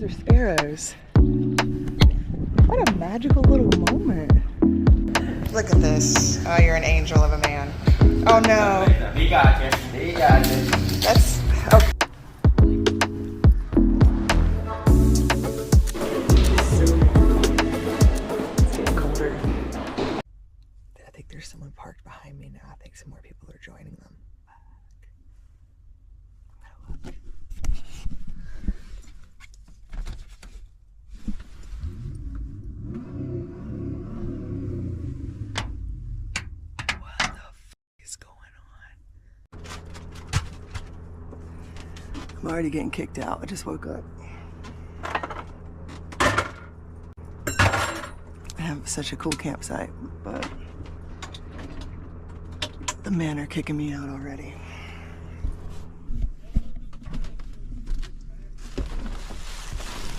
are sparrows. What a magical little moment. Look at this. Oh, you're an angel of a man. Oh no. He got you. He got you. That's okay. It's getting colder. I think there's someone parked behind me now. I think some more people are joining them. I'm gonna look. What the f is going on? I'm already getting kicked out. I just woke up. I have such a cool campsite, but the men are kicking me out already.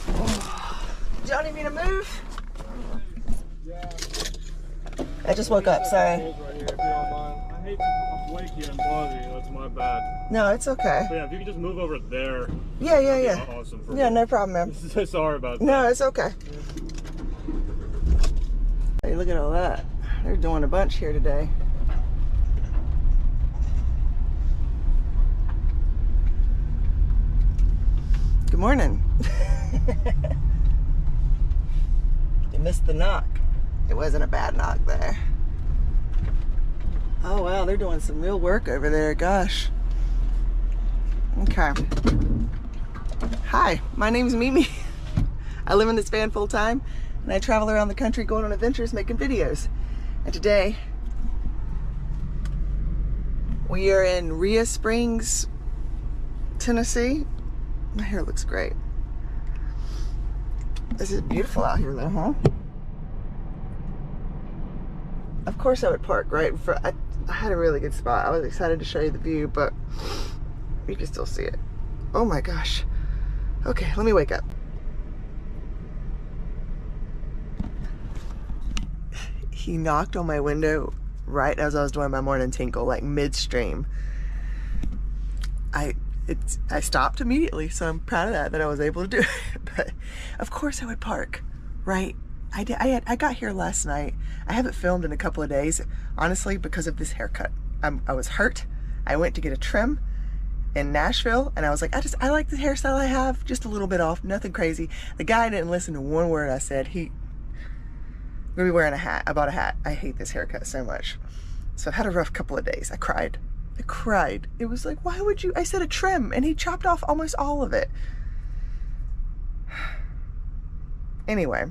Oh. Y'all need me to move? Yeah. I just woke up, sorry. Right here, if you don't mind. I hate to wake you and bother you. That's my bad. No, it's okay. But yeah, if you could just move over there. Yeah. That'd be awesome for Yeah, me. no problem, man. Sorry about that. No, it's okay. Hey, look at all that. They're doing a bunch here today. Good morning. You missed the knock. It wasn't a bad knock there. Oh wow, they're doing some real work over there, gosh. Okay. Hi, my name's Mimi. I live in this van full time and I travel around the country going on adventures making videos. And today we are in Rhea Springs, Tennessee. My hair looks great. This is beautiful out here though, huh? Of course I would park right in front. I had a really good spot. I was excited to show you the view, but you can still see it. Oh my gosh. Okay, let me wake up. He knocked on my window right as I was doing my morning tinkle, like midstream. I stopped immediately, so I'm proud of that I was able to do it. But of course I would park right. I got here last night. I haven't filmed in a couple of days, honestly, because of this haircut. I was hurt. I went to get a trim in Nashville, and I was like, I like the hairstyle I have, just a little bit off, nothing crazy. The guy didn't listen to one word I said. He gonna be wearing a hat. I bought a hat. I hate this haircut so much. So I've had a rough couple of days. I cried. It was like, why would you? I said a trim, and he chopped off almost all of it. Anyway,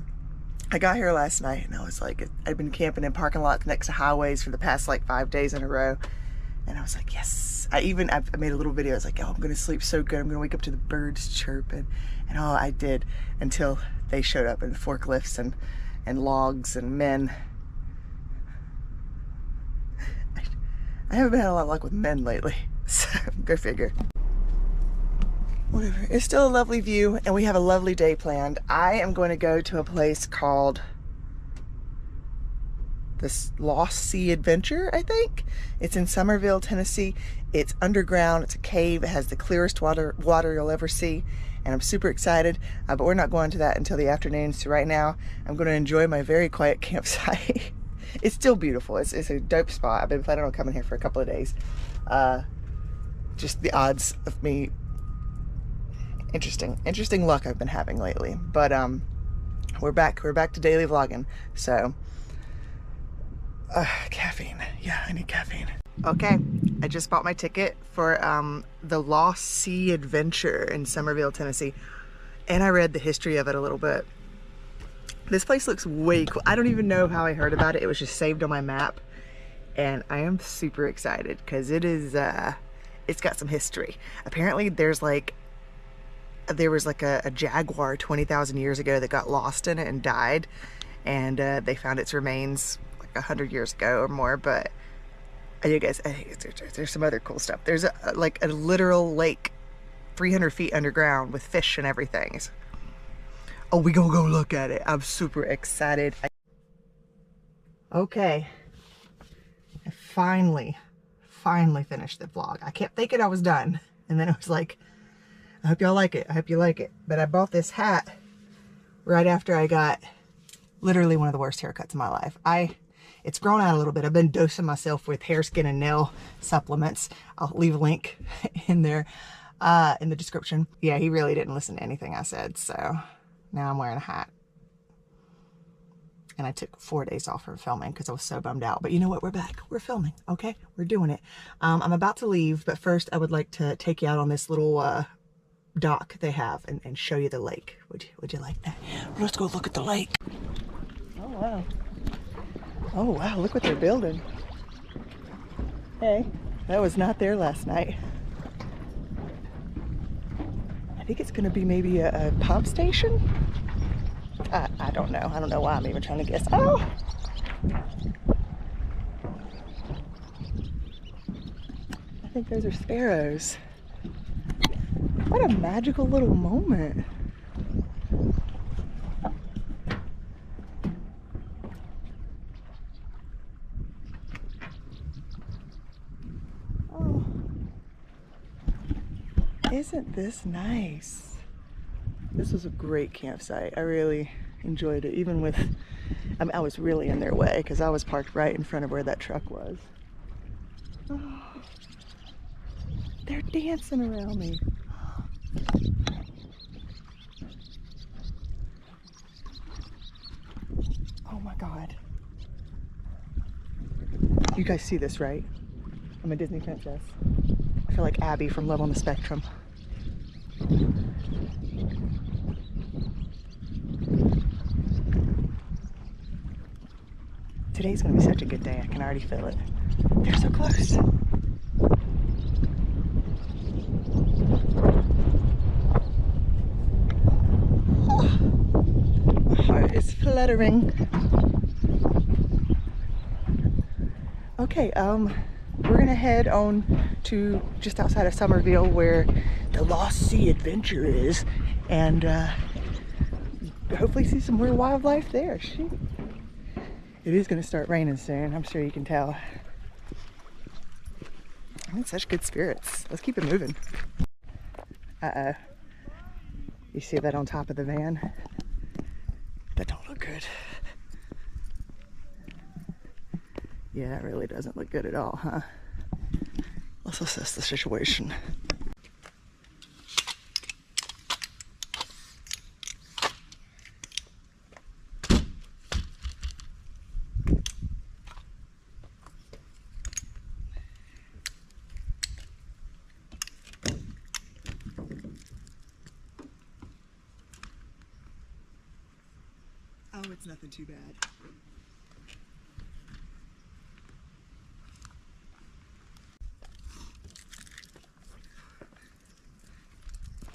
I got here last night and I was like, I'd been camping in parking lots next to highways for the past like 5 days in a row. And I was like, yes. I made a little video. I was like, oh, I'm gonna sleep so good. I'm gonna wake up to the birds chirping. And all I did until they showed up in forklifts and logs and men. I haven't been having a lot of luck with men lately, so go figure. Whatever. It's still a lovely view, and we have a lovely day planned. I am going to go to a place called this Lost Sea Adventure, I think. It's in Somerville, Tennessee. It's underground. It's a cave. It has the clearest water you'll ever see, and I'm super excited. But we're not going to that until the afternoon. So right now, I'm going to enjoy my very quiet campsite. It's still beautiful. It's a dope spot. I've been planning on coming here for a couple of days. Just the odds of me. Interesting luck I've been having lately. But we're back to daily vlogging. So caffeine. Yeah, I need caffeine. Okay, I just bought my ticket for the Lost Sea Adventure in Somerville, Tennessee. And I read the history of it a little bit. This place looks way cool. I don't even know how I heard about it. It was just saved on my map. And I am super excited because it is, it's got some history. Apparently there was like a jaguar 20,000 years ago that got lost in it and died. And they found its remains like 100 years ago or more. But you guys, there's some other cool stuff. There's like a literal lake 300 feet underground with fish and everything. Oh, we gonna go look at it. I'm super excited. Okay. I finally finished the vlog. I kept thinking I was done. And then I was like, I hope y'all like it. I hope you like it. But I bought this hat right after I got literally one of the worst haircuts of my life. It's grown out a little bit. I've been dosing myself with hair, skin, and nail supplements. I'll leave a link in there in the description. Yeah, he really didn't listen to anything I said, so now I'm wearing a hat. And I took 4 days off from filming because I was so bummed out. But you know what? We're back. We're filming, okay? We're doing it. I'm about to leave, but first I would like to take you out on this little dock they have and show you the lake. Would you like that? Let's go look at the lake. Oh, wow. Oh, wow. Look what they're building. Hey, that was not there last night. I think it's going to be maybe a pump station? I don't know. I don't know why I'm even trying to guess. Oh! I think those are sparrows. What a magical little moment. Oh. Isn't this nice? This was a great campsite. I really enjoyed it, even with, I mean, I was really in their way because I was parked right in front of where that truck was. Oh, they're dancing around me. Oh my God. You guys see this, right? I'm a Disney princess. I feel like Abby from Love on the Spectrum. Today's gonna be such a good day. I can already feel it. They're so close. Oh, my heart is fluttering. Okay, we're gonna head on to just outside of Somerville where the Lost Sea Adventure is, and hopefully see some more wildlife there. Shoot. It is going to start raining soon, I'm sure you can tell. I'm in such good spirits. Let's keep it moving. Uh-oh. You see that on top of the van? That don't look good. Yeah, that really doesn't look good at all, huh? Let's assess the situation. Oh, it's nothing too bad.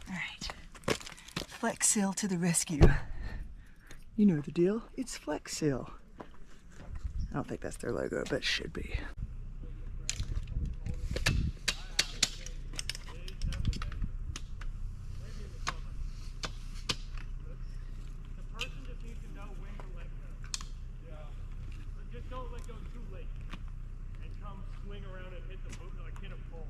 All right, Flex Seal to the rescue. You know the deal, it's Flex Seal. I don't think that's their logo, but it should be. Don't let go too late and come swing around and hit the boat like hit a pole.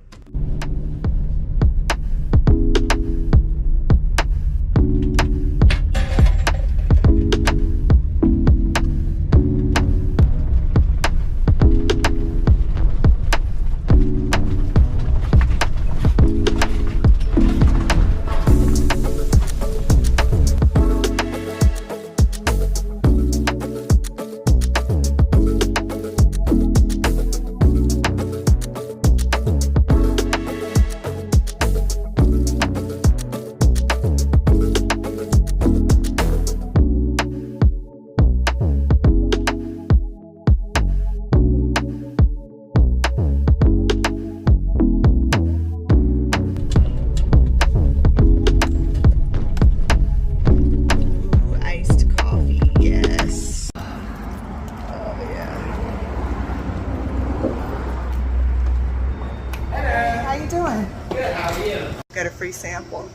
Got a free sample.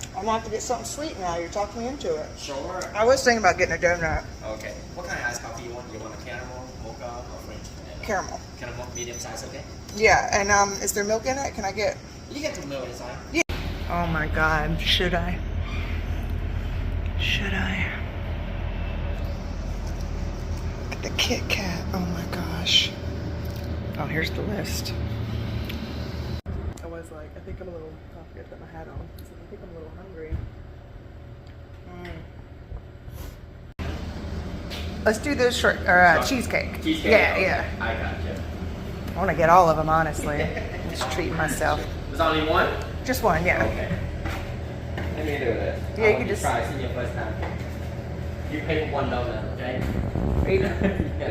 I'm gonna have to get something sweet now. You're talking me into it. Sure. I was thinking about getting a donut. Okay. What kind of iced coffee you want? You want a caramel, mocha, or French? Caramel. Caramel, medium size, okay? Yeah, and is there milk in it? Can I get? You get the milk inside. Yeah. Oh my God, should I? Should I? The Kit Kat, oh my gosh. Oh, here's the list. I was like, I think I'm a little, I forgot to put my hat on. I think I'm a little hungry. Let's do the cheesecake. Cheesecake? Yeah, Okay. yeah. I got you. I want to get all of them, honestly. I'm just treating myself. There's only one? Just one, yeah. Okay. Let me do this. Yeah, you can just try. It's your first time. You pay for one donut, okay?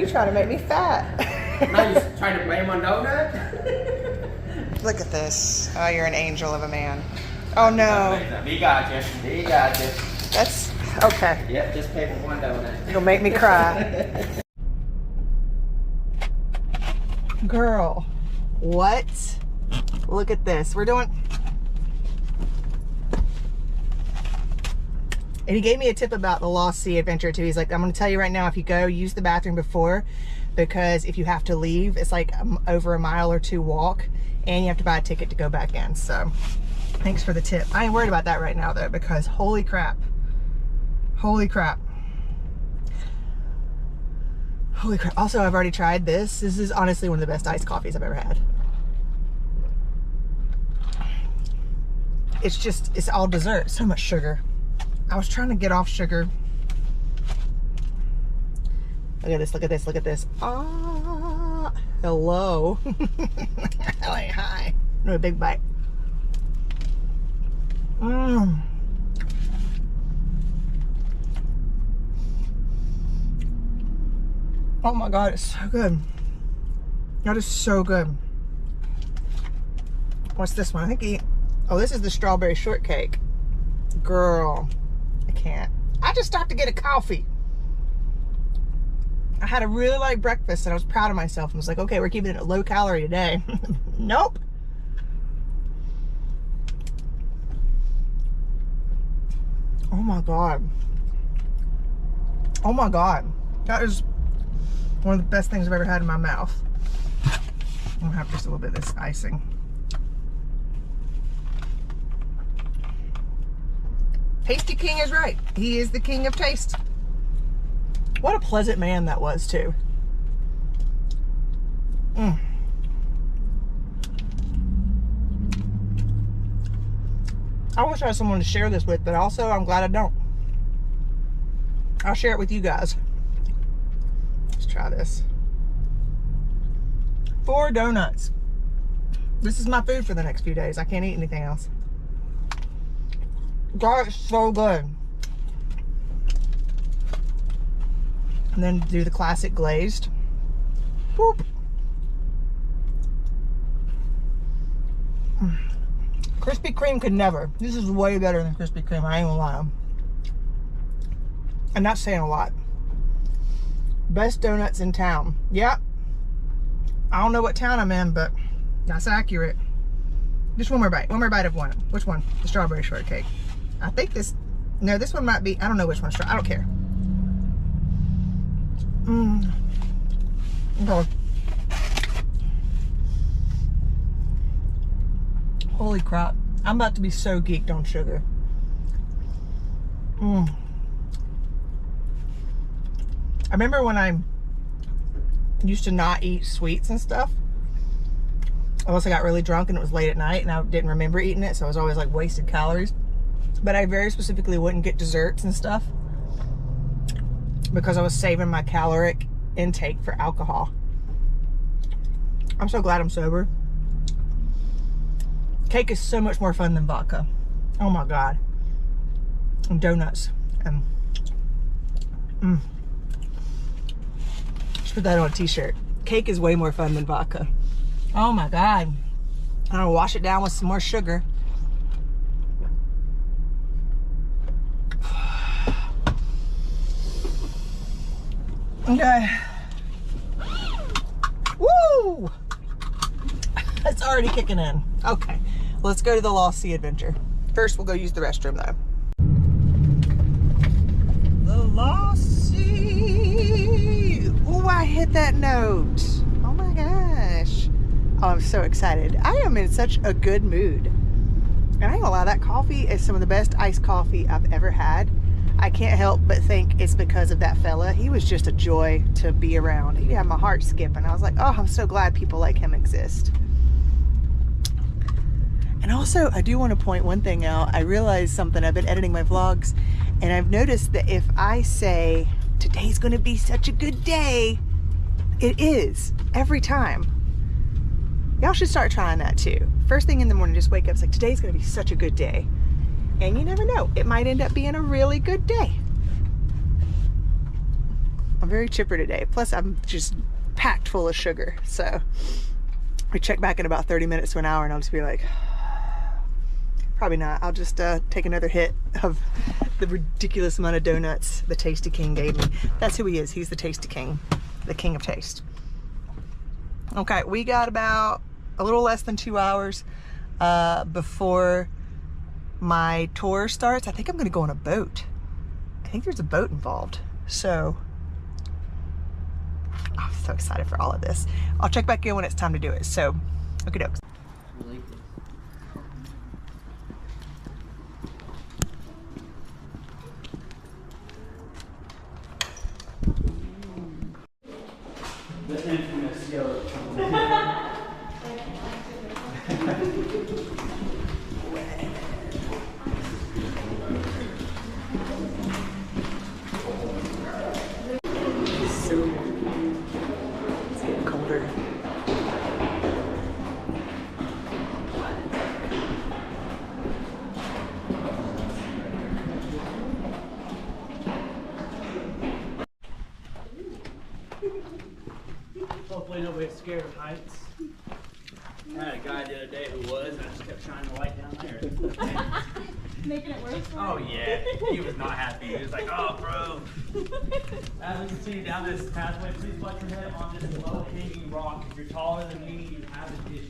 You trying to make me fat. Now you trying to blame one donut? Look at this. Oh, you're an angel of a man. Oh no. We got you. We got you. That's okay. Yep, just pay for one donut. You'll make me cry. Girl, what? Look at this. We're doing... And he gave me a tip about the Lost Sea adventure too. He's like, I'm going to tell you right now, if you go, use the bathroom before, because if you have to leave, it's like over a mile or two walk, and you have to buy a ticket to go back in. So thanks for the tip. I ain't worried about that right now though, because holy crap. Holy crap. Holy crap. Also, I've already tried this. This is honestly one of the best iced coffees I've ever had. It's just, it's all dessert. So much sugar. I was trying to get off sugar. Look at this, look at this, look at this. Ah, hello. Like, hi. No, a big bite. Mmm. Oh my God, it's so good. That is so good. What's this one? I think oh, this is the strawberry shortcake. Girl, I can't. I just stopped to get a coffee. I had a really light breakfast and I was proud of myself. I was like, okay, we're keeping it low calorie today. Nope. Oh my God. Oh my God. That is one of the best things I've ever had in my mouth. I'm gonna have just a little bit of this icing. Tasty King is right. He is the king of taste. What a pleasant man that was too. I wish I had someone to share this with, but also I'm glad I don't. I'll share it with you guys. Let's try this. 4 donuts. This is my food for the next few days. I can't eat anything else. God, it's so good. And then do the classic glazed. Boop. Krispy Kreme could never. This is way better than Krispy Kreme. I ain't gonna lie. I'm not saying a lot. Best donuts in town. Yep. I don't know what town I'm in, but that's accurate. Just one more bite. One more bite of one. Which one? The strawberry shortcake. I think this... No, this one might be... I don't know which one's... I don't care. Okay. Holy crap. I'm about to be so geeked on sugar. I remember when I used to not eat sweets and stuff. Unless I got really drunk and it was late at night and I didn't remember eating it, so I was always like wasted calories. But I very specifically wouldn't get desserts and stuff because I was saving my caloric intake for alcohol. I'm so glad I'm sober. Cake is so much more fun than vodka. Oh my God. And donuts. And just put that on a t-shirt. Cake is way more fun than vodka. Oh my God. I'm gonna wash it down with some more sugar. Okay. Woo! It's already kicking in. Okay. Let's go to the Lost Sea adventure. First, we'll go use the restroom though. The Lost Sea. Oh, I hit that note. Oh my gosh. Oh, I'm so excited. I am in such a good mood. And I ain't gonna lie, that coffee is some of the best iced coffee I've ever had. I can't help but think it's because of that fella. He was just a joy to be around. He had my heart skipping. I was like, oh, I'm so glad people like him exist. And also, I do want to point one thing out. I realized something. I've been editing my vlogs, and I've noticed that if I say, today's gonna be such a good day, it is, every time. Y'all should start trying that too. First thing in the morning, just wake up, it's like, today's gonna be such a good day. And you never know, it might end up being a really good day. I'm very chipper today. Plus, I'm just packed full of sugar. So we check back in about 30 minutes to an hour and I'll just be like, probably not. I'll just take another hit of the ridiculous amount of donuts the Tasty King gave me. That's who he is. He's the Tasty King, the king of taste. Okay, we got about a little less than 2 hours before my tour starts. I think I'm gonna go on a boat. I think there's a boat involved. So, I'm so excited for all of this. I'll check back in when it's time to do it. So, okie dokes. The infamous yellow. It's getting colder. Hopefully nobody's scared of heights. I had a guy the other day who was, and I just kept shining the light down there. Making it worse for Oh him? yeah, he was not happy. He was like, oh bro. As we continue down this pathway, please watch your head on this low-hanging rock. If you're taller than me, you have an issue.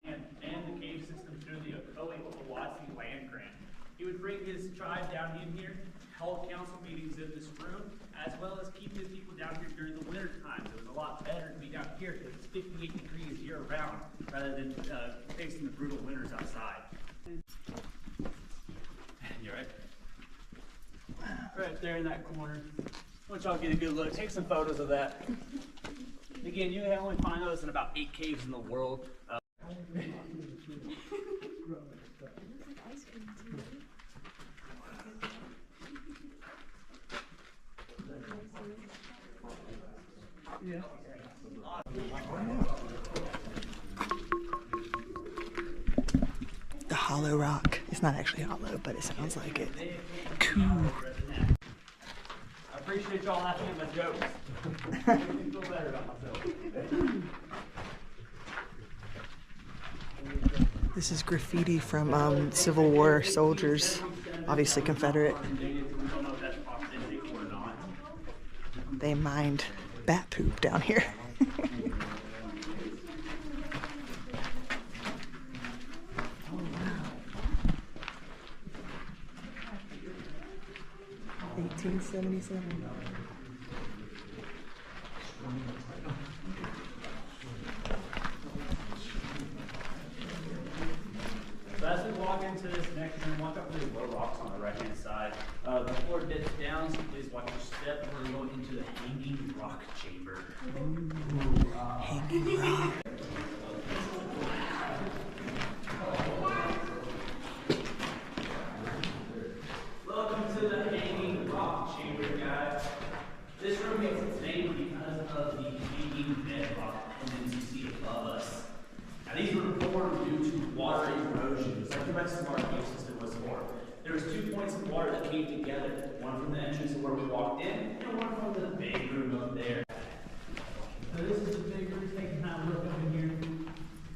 And the cave system through the Ocoee-Owawassee land grant. He would bring his tribe down in here, hold council meetings in this room, as well as keep his people down here during the winter times. It was a lot better to be down here because it's 58 degrees year round rather than facing the brutal winters outside. You're right. Right there in that corner. Which I'll get a good look. Take some photos of that. Again, you can only find those in about 8 caves in the world. Yeah. The hollow rock. It's not actually hollow, but it sounds like it. Cool. I appreciate y'all laughing at my jokes. Makes me feel better about myself. This is graffiti from Civil War soldiers, obviously Confederate. They mined bat poop down here. Oh, wow. 1877. So as we walk into this next room, walk up to these low rocks on the right-hand side. The floor dips down, so please watch your step. We're going into the Hanging Rock Chamber. Hanging rock. Welcome to the Hanging Rock Chamber, guys. This room gets its name because of the hanging bedrock pendants you see above us. Now these were formed due to water erosion, just like the rest of our cave system was formed. There was 2 points of water that came together, one from the entrance of where we walked in, and one from the big room up there. So this is the big room, taking a look over here.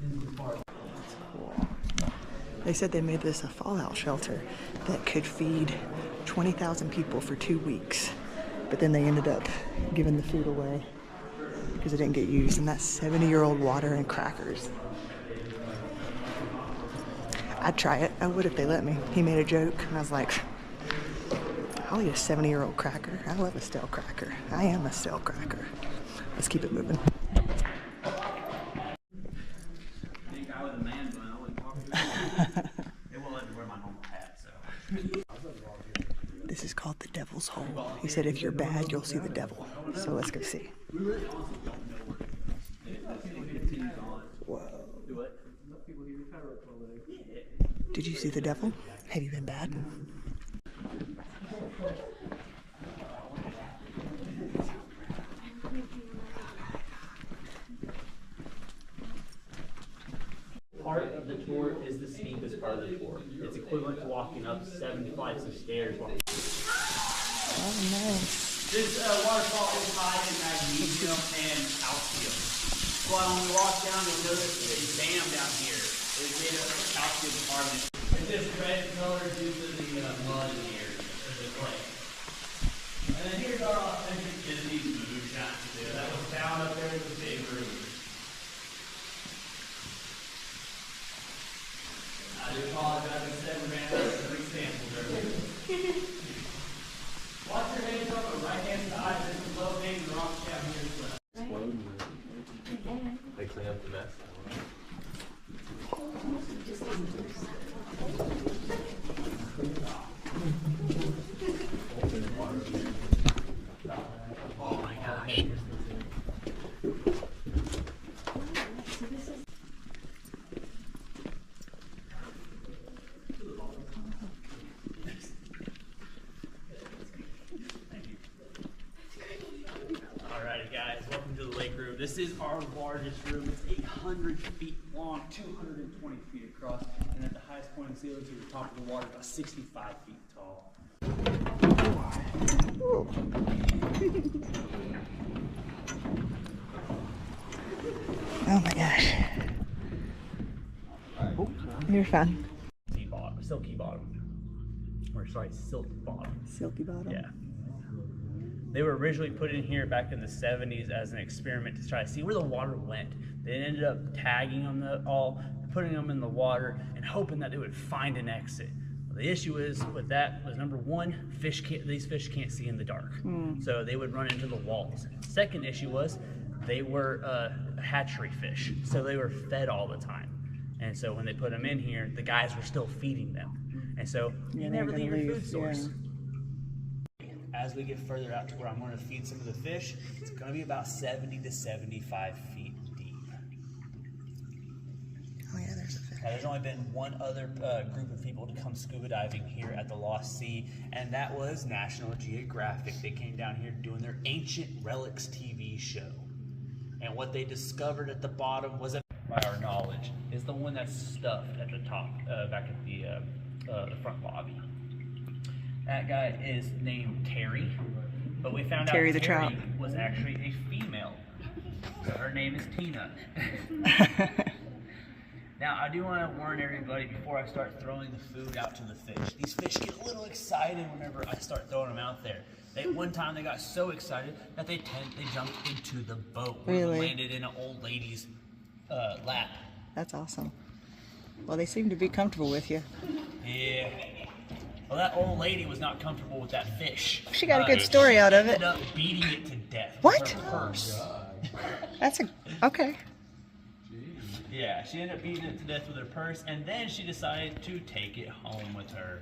This is the part. They said they made this a fallout shelter that could feed 20,000 people for 2 weeks. But then they ended up giving the food away because it didn't get used. And that's 70-year-old water and crackers. I'd try it. I would if they let me. He made a joke and I was like, I'll eat a 70-year-old cracker. I love a stale cracker. I am a stale cracker. Let's keep it moving. This is called the Devil's Hole. He said if you're bad, you'll see the devil. So let's go see. Whoa. Did you see the devil? Have you been bad? Part of the tour is the steepest part of the tour. It's equivalent to walking up 7 flights of stairs. Oh, nice. This waterfall is high in magnesium and calcium. But when we walk down, you'll notice a dam down here. It's made of calcium carbonate. It's this red color due to the mud in here, or the clay. And then here's our authentic Disney moonshine too. That was found up there in the big room. I do apologize, I said we ran out of 3 samples earlier. Watch your hands up on the right hand side. There's some low hanging rocks down here as well. They clean up the mess. Oh my gosh. Alrighty guys, welcome to the lake room. This is our largest room. It's 800 feet long, 220 feet across, and at the highest point in the ceiling to the top of the water, about 65 feet tall. Oh my gosh. You're fun. Silky bottom. Or sorry, silk bottom. Silky bottom. Yeah. They were originally put in here back in the 70s as an experiment to try to see where the water went. They ended up tagging them all, putting them in the water, and hoping that they would find an exit. The issue is with that was number one, these fish can't see in the dark, so they would run into the walls. Second issue was they were hatchery fish, so they were fed all the time. And so when they put them in here, the guys were still feeding them, and so you never leave your food source. As we get further out to where I'm going to feed some of the fish, it's going to be about 70 to 75 feet deep. Oh yeah, there's a fish. Now, there's only been one other group of people to come scuba diving here at the Lost Sea, and that was National Geographic. They came down here doing their Ancient Relics TV show. And what they discovered at the bottom was, by our knowledge, is the one that's stuffed at the top, back at the front lobby. That guy is named Terry, but we found out Terry was actually a female. So her name is Tina. Now, I do want to warn everybody before I start throwing the food out to the fish. These fish get a little excited whenever I start throwing them out there. One time they got so excited that they jumped into the boat. Really? And landed in an old lady's lap. That's awesome. Well, they seem to be comfortable with you. Yeah. Well, that old lady was not comfortable with that fish. She got a good story out of it. She ended up beating it to death. What? With her purse. That's okay. Yeah, she ended up beating it to death with her purse, and then she decided to take it home with her.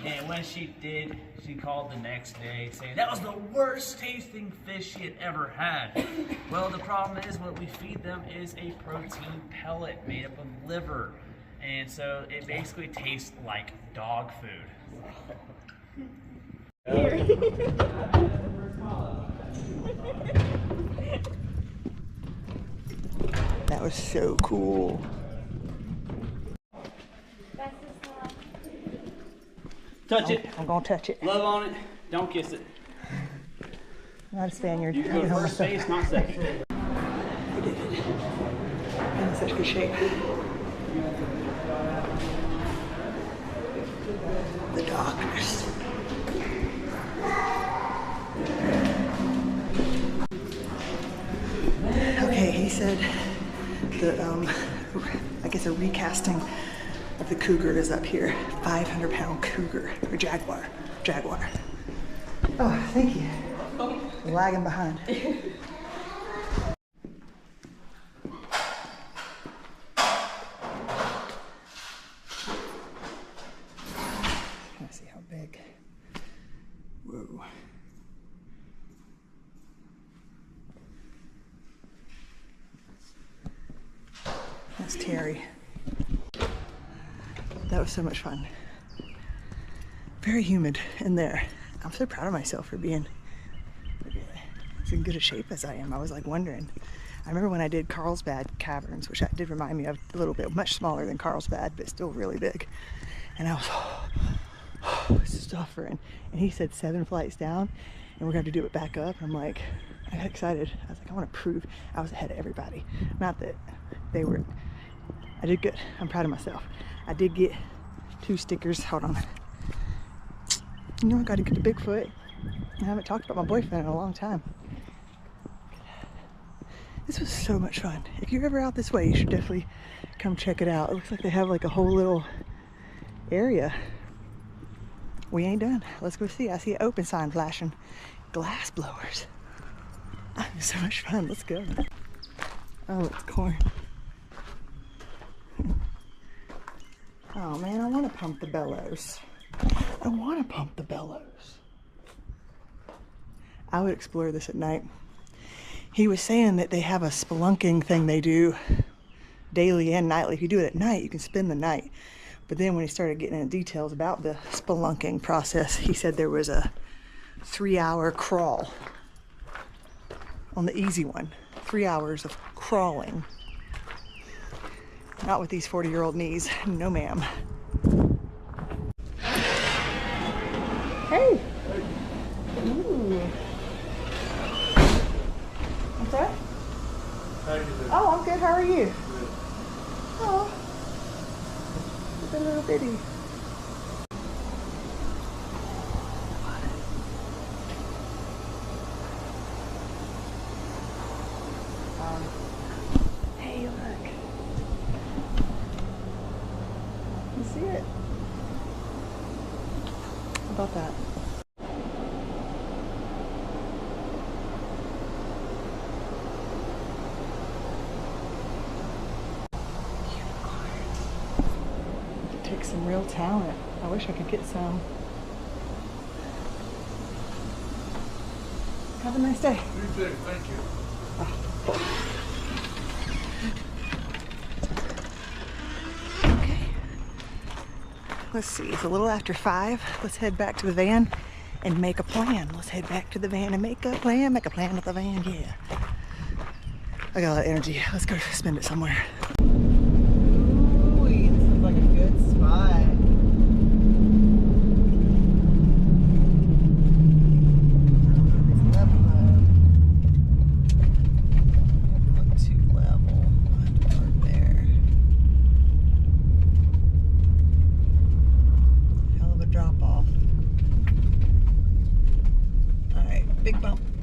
And when she did, she called the next day saying that was the worst tasting fish she had ever had. Well, the problem is what we feed them is a protein pellet made up of liver. And so it basically tastes like dog food. That was so cool. Touch it. I'm gonna touch it. Love on it. Don't kiss it. Not a Spaniard. You go first base, not second. We did it. In such good shape. The darkness. Okay, he said I guess a recasting of the cougar is up here. 500-pound cougar, or jaguar. Oh, thank you. Lagging behind. That's Terry. That was so much fun. Very humid in there. I'm so proud of myself for being as in good a shape as I am. I was like wondering. I remember when I did Carlsbad Caverns, which did remind me of a little bit, much smaller than Carlsbad, but still really big. And I was suffering. And he said 7 flights down, and we're going to do it back up. I'm like, I got excited. I was like, I want to prove I was ahead of everybody. Not that they were. I did good. I'm proud of myself. I did get 2 stickers. Hold on. You know, I got to get to Bigfoot. I haven't talked about my boyfriend in a long time. This was so much fun. If you're ever out this way, you should definitely come check it out. It looks like they have like a whole little area. We ain't done. Let's go see. I see an open sign flashing. Glass blowers. Having so much fun. Let's go. Oh, it's corn. Oh man, I want to pump the bellows. I want to pump the bellows. I would explore this at night. He was saying that they have a spelunking thing they do daily and nightly. If you do it at night, you can spend the night. But then when he started getting into details about the spelunking process, he said there was a 3-hour crawl on the easy one. 3 hours of crawling. Not with these 40-year-old knees. No, ma'am. Hey. Ooh. What's that? How you doing? Oh, I'm good. How are you? Good. Oh. It's a little bitty. Hey, look. You see it? How about that? It takes some real talent. I wish I could get some. Have a nice day. You too, thank you. Okay. Let's see, it's a little after 5. Let's head back to the van and make a plan. Let's head back to the van and make a plan with the van, yeah. I got a lot of energy. Let's go spend it somewhere. Ooh, this looks like a good spot.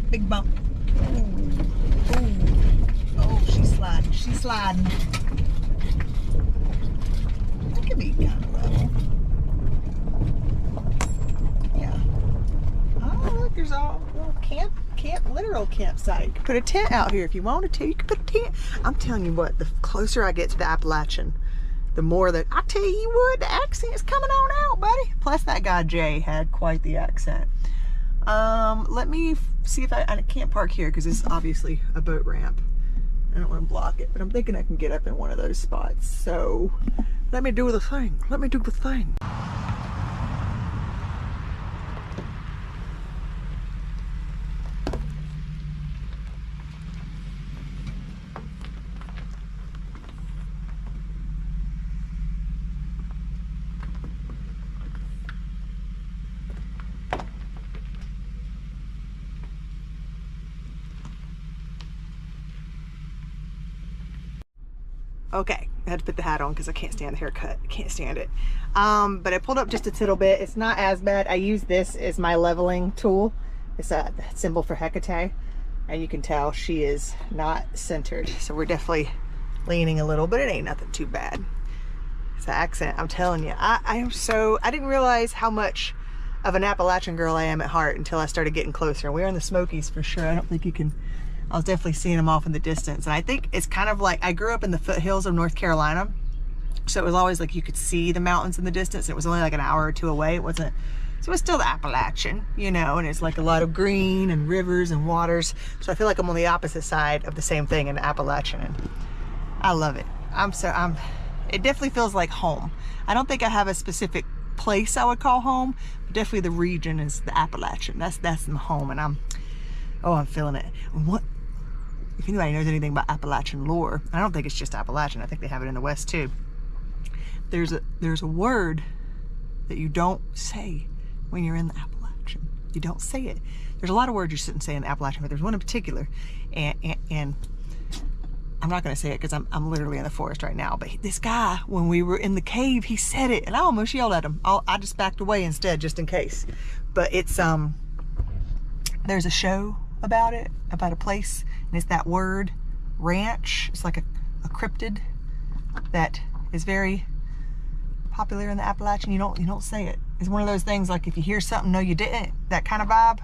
Big bump. Ooh. Ooh. Oh, she's sliding. She's sliding. That could be kind of level. Yeah. Oh, look, there's all little literal campsite. You could put a tent out here if you wanted to. You could put a tent. I'm telling you what, the closer I get to the Appalachian, the more that I tell you what, the accent's coming on out, buddy. Plus, that guy Jay had quite the accent. Let me see if I can't park here because it's obviously a boat ramp. I don't want to block it, but I'm thinking I can get up in one of those spots. So let me do the thing. Let me do the thing. Okay, I had to put the hat on because I can't stand the haircut. I can't stand it. But I pulled up just a tittle bit. It's not as bad. I use this as my leveling tool. It's a symbol for Hecate. And you can tell she is not centered. So we're definitely leaning a little, but it ain't nothing too bad. It's the accent, I'm telling you. I didn't realize how much of an Appalachian girl I am at heart until I started getting closer. We're in the Smokies for sure. I don't think you can. I was definitely seeing them off in the distance. And I think it's kind of like, I grew up in the foothills of North Carolina. So it was always like you could see the mountains in the distance. It was only like an hour or two away. It wasn't, so it's still the Appalachian, you know, and it's like a lot of green and rivers and waters. So I feel like I'm on the opposite side of the same thing in the Appalachian. And I love it. it definitely feels like home. I don't think I have a specific place I would call home, but definitely the region is the Appalachian. That's my home, and I'm feeling it. What, if anybody knows anything about Appalachian lore, I don't think it's just Appalachian, I think they have it in the West too. There's a word that you don't say when you're in the Appalachian. You don't say it. There's a lot of words you shouldn't say in the Appalachian, but there's one in particular, and I'm not going to say it because I'm literally in the forest right now, but this guy, when we were in the cave, he said it, and I almost yelled at him. I just backed away instead, just in case. But it's, there's a show about it, about a place, and it's that word, ranch. It's like a cryptid that is very popular in the Appalachian. You don't say it. It's one of those things, like if you hear something, no you didn't, that kind of vibe.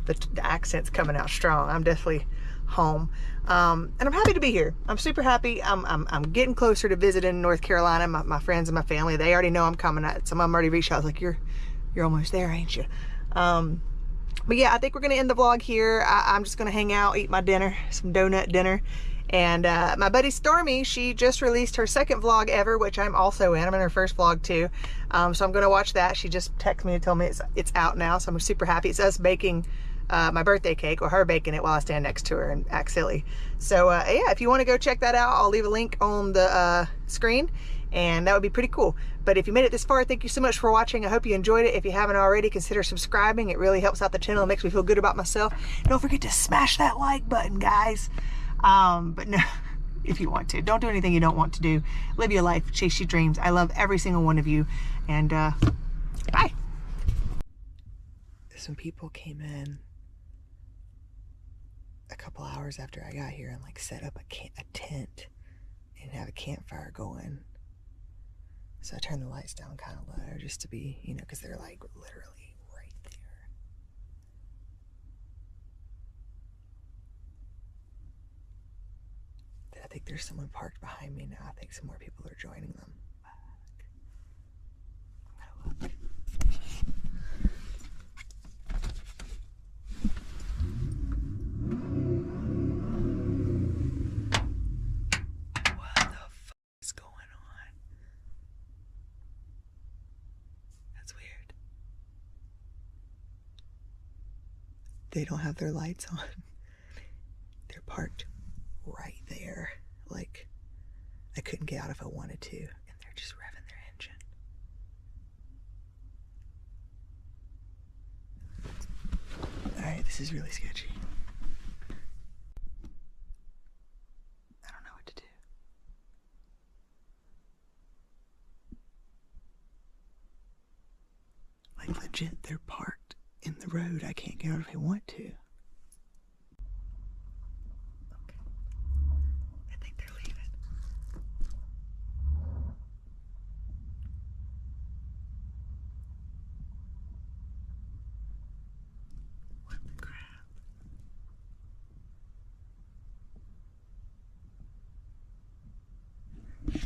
The accent's coming out strong. I'm definitely home, and I'm happy to be here. I'm super happy. I'm getting closer to visiting North Carolina. My friends and my family, they already know I'm coming. Some of them already reached out. I was like, you're almost there, ain't you? But yeah, I think we're gonna end the vlog here. I'm just gonna hang out, eat my dinner, some donut dinner. And my buddy Stormy, she just released her second vlog ever, which I'm also in. I'm in her first vlog too. So I'm gonna watch that. She just texted me and told me it's out now, so I'm super happy. It's us baking my birthday cake, or her baking it while I stand next to her and act silly. So yeah, if you want to go check that out, I'll leave a link on the screen, and that would be pretty cool. But if you made it this far, thank you so much for watching. I hope you enjoyed it. If you haven't already, consider subscribing. It really helps out the channel. It makes me feel good about myself. Don't forget to smash that like button, guys. But no, if you want to, don't do anything you don't want to do. Live your life, chase your dreams. I love every single one of you, and bye. Some people came in a couple hours after I got here and like set up a tent and have a campfire going. So I turned the lights down kind of low just to be, you know, because they're like literally right there. I think there's someone parked behind me now. I think some more people are joining them. I'm gonna look. They don't have their lights on. They're parked right there. Like, I couldn't get out if I wanted to, and they're just revving their engine. Alright, this is really sketchy. I don't know what to do. Like, legit, they're parked in the road. I can't get out if I want to. Okay. I think they're leaving. What the crap? Okay.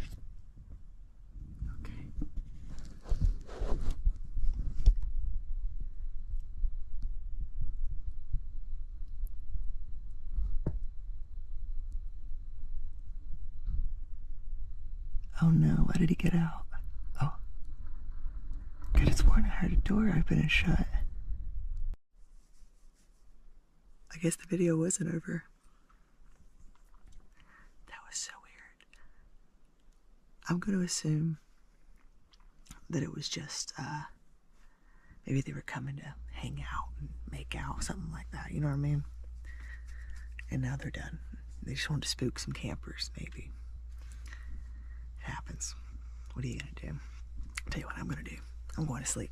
Oh no, why did he get out? Oh. Could have sworn I heard a door open and shut. I guess the video wasn't over. That was so weird. I'm going to assume that it was just, maybe they were coming to hang out and make out, something like that, you know what I mean? And now they're done. They just wanted to spook some campers, maybe. Happens. What are you gonna do? I'll tell you what I'm gonna do. I'm going to sleep.